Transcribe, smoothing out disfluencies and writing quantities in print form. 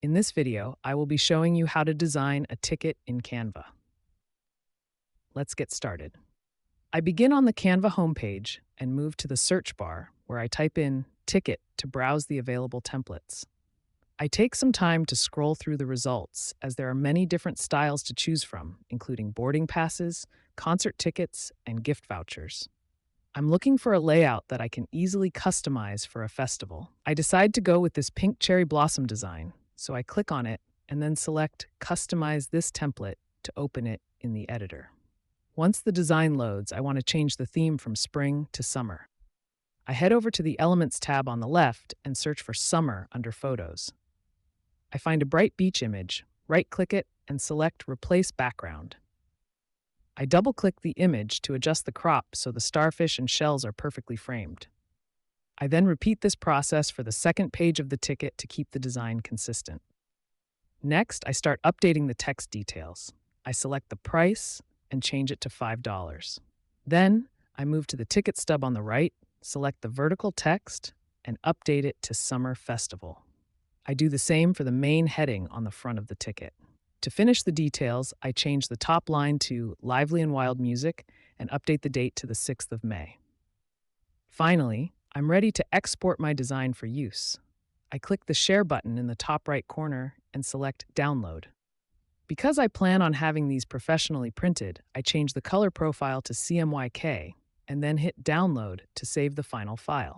In this video, I will be showing you how to design a ticket in Canva. Let's get started. I begin on the Canva homepage and move to the search bar where I type in ticket to browse the available templates. I take some time to scroll through the results as there are many different styles to choose from, including boarding passes, concert tickets, and gift vouchers. I'm looking for a layout that I can easily customize for a festival. I decide to go with this pink cherry blossom design, so I click on it and then select Customize this template to open it in the editor. Once the design loads, I want to change the theme from spring to summer. I head over to the Elements tab on the left and search for Summer under Photos. I find a bright beach image, right-click it, and select Replace Background. I double-click the image to adjust the crop so the starfish and shells are perfectly framed. I then repeat this process for the second page of the ticket to keep the design consistent. Next, I start updating the text details. I select the price and change it to $5. Then, I move to the ticket stub on the right, select the vertical text, and update it to Summer Festival. I do the same for the main heading on the front of the ticket. To finish the details, I change the top line to Lively and Wild Music and update the date to the 6th of May. Finally, I'm ready to export my design for use. I click the Share button in the top right corner and select Download. Because I plan on having these professionally printed, I change the color profile to CMYK and then hit Download to save the final file.